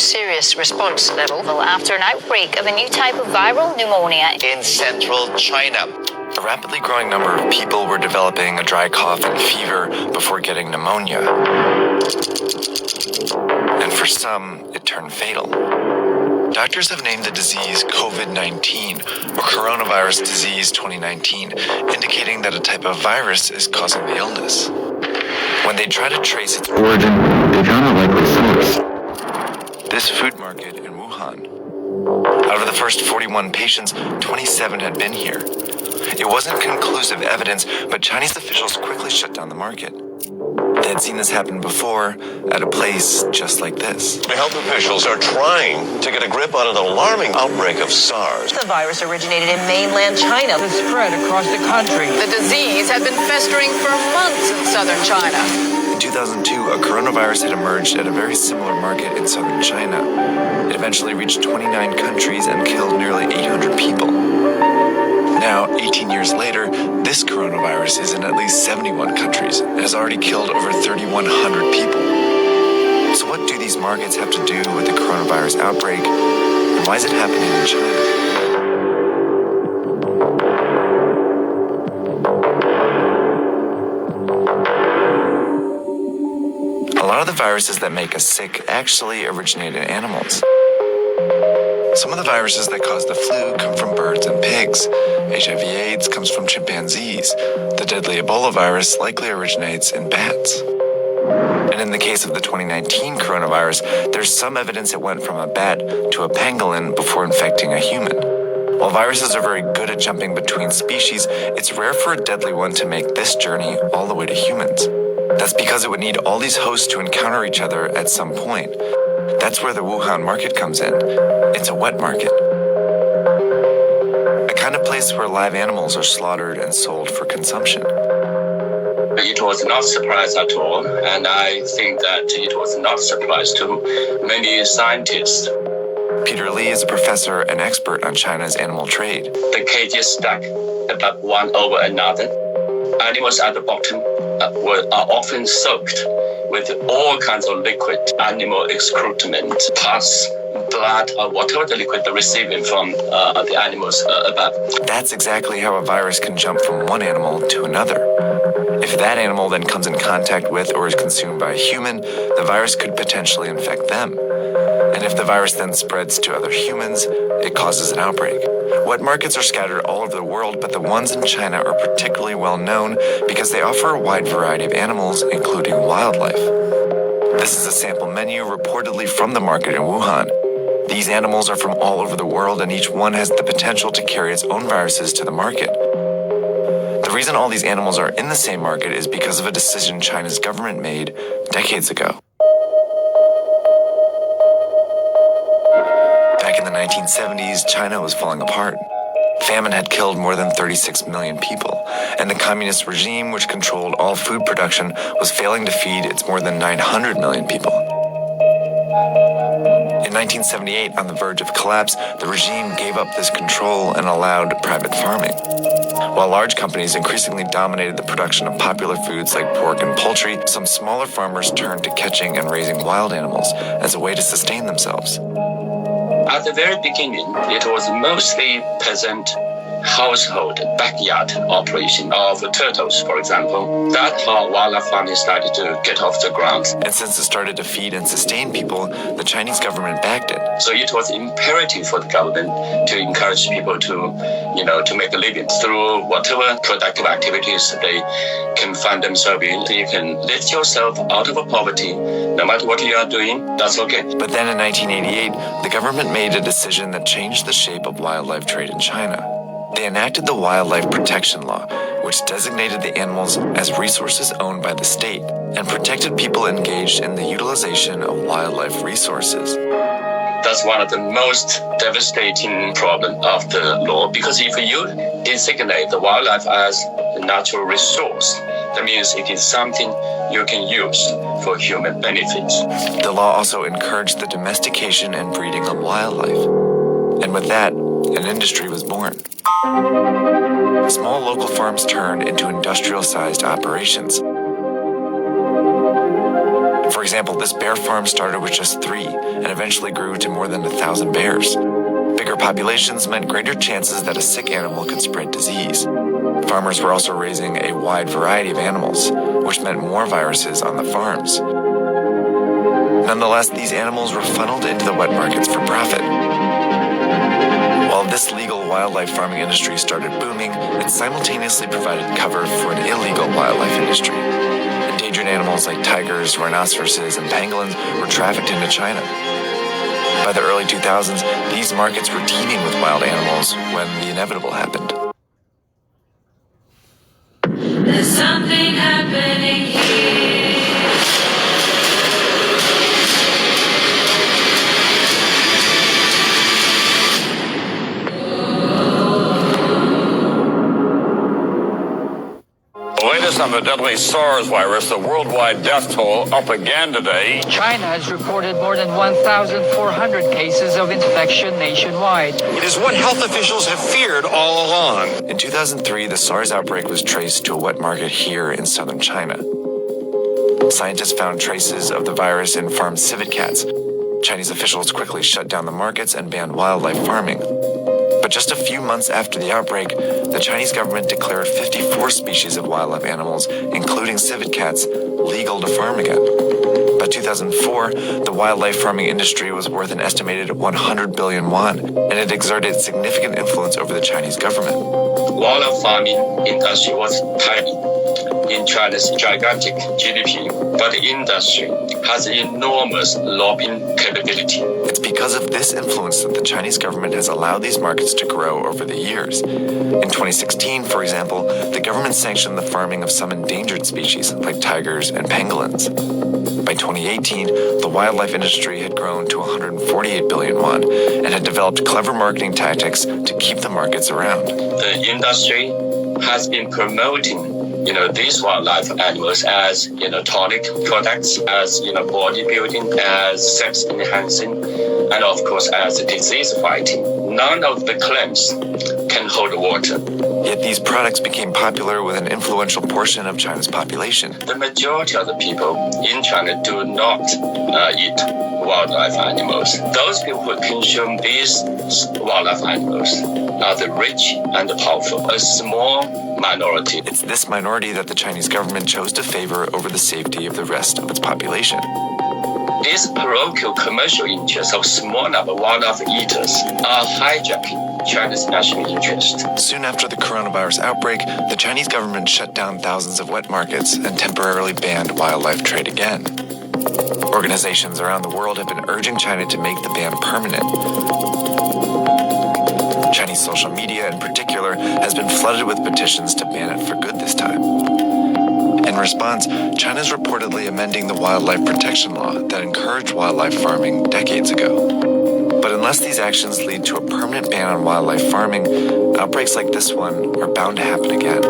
serious response level after an outbreak of a new type of viral pneumonia in central China. A rapidly growing number of people were developing a dry cough and fever before getting pneumonia. And for some, it turned fatal. Doctors have named the disease COVID-19, or Coronavirus Disease 2019, indicating that a type of virus is causing the illness. When they try to trace its origin, they found a likely source: this food market in Wuhan. Out of the first 41 patients, 27 had been here. It wasn't conclusive evidence, but Chinese officials quickly shut down the market. They had seen this happen before at a place just like this. The health officials are trying to get a grip on an alarming outbreak of SARS. The virus originated in mainland China. It spread across the country. The disease had been festering for months in southern China. In 2002, a coronavirus had emerged at a very similar market in southern China. It eventually reached 29 countries and killed nearly 800 people. Now, 18 years later, this coronavirus is in at least 71 countries and has already killed over 3,100 people. So what do these markets have to do with the coronavirus outbreak, and why is it happening in China? A lot of the viruses that make us sick actually originate in animals. Some of the viruses that cause the flu come from birds and pigs. HIV/AIDS comes from chimpanzees. The deadly Ebola virus likely originates in bats. And in the case of the 2019 coronavirus, there's some evidence it went from a bat to a pangolin before infecting a human. While viruses are very good at jumping between species, it's rare for a deadly one to make this journey all the way to humans. That's because it would need all these hosts to encounter each other at some point. That's where the Wuhan Market comes in. It's a wet market. A kind of place where live animals are slaughtered and sold for consumption. It was not a surprise at all, and I think that it was not a surprise to many scientists. Peter Lee is a professor and expert on China's animal trade. The cages stack about one over another. Animals at the bottom are often soaked with all kinds of liquid, animal excrement, pus, blood, or whatever the liquid they're receiving from the animals above. That's exactly how a virus can jump from one animal to another. If that animal then comes in contact with or is consumed by a human, the virus could potentially infect them. And if the virus then spreads to other humans, it causes an outbreak. Wet markets are scattered all over the world, but the ones in China are particularly well known because they offer a wide variety of animals, including wildlife. This is a sample menu reportedly from the market in Wuhan. These animals are from all over the world, and each one has the potential to carry its own viruses to the market. The reason all these animals are in the same market is because of a decision China's government made decades ago. Back in the 1970s, China was falling apart. Famine had killed more than 36 million people, and the communist regime, which controlled all food production, was failing to feed its more than 900 million people. In 1978, on the verge of collapse, the regime gave up this control and allowed private farming. While large companies increasingly dominated the production of popular foods like pork and poultry, some smaller farmers turned to catching and raising wild animals as a way to sustain themselves. At the very beginning, it was mostly peasant household backyard operation of turtles, for example. That's how wildlife farming started to get off the ground. And since it started to feed and sustain people, the Chinese government backed it. So it was imperative for the government to encourage people to make a living through whatever productive activities they can find themselves in. You can lift yourself out of poverty, no matter what you are doing, that's okay. But then in 1988, the government made a decision that changed the shape of wildlife trade in China. They enacted the Wildlife Protection Law, which designated the animals as resources owned by the state and protected people engaged in the utilization of wildlife resources. That's one of the most devastating problems of the law, because if you designate the wildlife as a natural resource, that means it is something you can use for human benefits. The law also encouraged the domestication and breeding of wildlife. And with that, an industry was born. Small local farms turned into industrial-sized operations. For example, this bear farm started with just 3 and eventually grew to more than 1,000 bears. Bigger populations meant greater chances that a sick animal could spread disease. Farmers were also raising a wide variety of animals, which meant more viruses on the farms. Nonetheless, these animals were funneled into the wet markets for profit. While this legal wildlife farming industry started booming, it simultaneously provided cover for an illegal wildlife industry. Endangered animals like tigers, rhinoceroses, and pangolins were trafficked into China. By the early 2000s, these markets were teeming with wild animals when the inevitable happened. There's something happening here. The latest on the deadly SARS virus, the worldwide death toll up again today. China has reported more than 1,400 cases of infection nationwide. It is what health officials have feared all along. In 2003, the SARS outbreak was traced to a wet market here in southern China. Scientists found traces of the virus in farmed civet cats. Chinese officials quickly shut down the markets and banned wildlife farming. But just a few months after the outbreak, the Chinese government declared 54 species of wildlife animals, including civet cats, legal to farm again. By 2004, the wildlife farming industry was worth an estimated 100 billion won, and it exerted significant influence over the Chinese government. Wildlife farming industry was tiny in China's gigantic GDP, but the industry has enormous lobbying capability. It's because of this influence that the Chinese government has allowed these markets to grow over the years. In 2016, for example, the government sanctioned the farming of some endangered species like tigers and pangolins. By 2018, the wildlife industry had grown to 148 billion won and had developed clever marketing tactics to keep the markets around. The industry has been promoting these wildlife animals as, tonic products, as, bodybuilding, as sex enhancing, and of course as disease fighting. None of the claims can hold water. Yet these products became popular with an influential portion of China's population. The majority of the people in China do not eat wildlife animals. Those people who consume these wildlife animals are the rich and the powerful, a small minority. It's this minority that the Chinese government chose to favor over the safety of the rest of its population. These parochial commercial interests of small number of wildlife eaters are hijacking China's national interest. Soon after the coronavirus outbreak, the Chinese government shut down thousands of wet markets and temporarily banned wildlife trade again. Organizations around the world have been urging China to make the ban permanent. Chinese social media, in particular, has been flooded with petitions to ban it for good this time. In response, China is reportedly amending the wildlife protection law that encouraged wildlife farming decades ago. But unless these actions lead to a permanent ban on wildlife farming, outbreaks like this one are bound to happen again.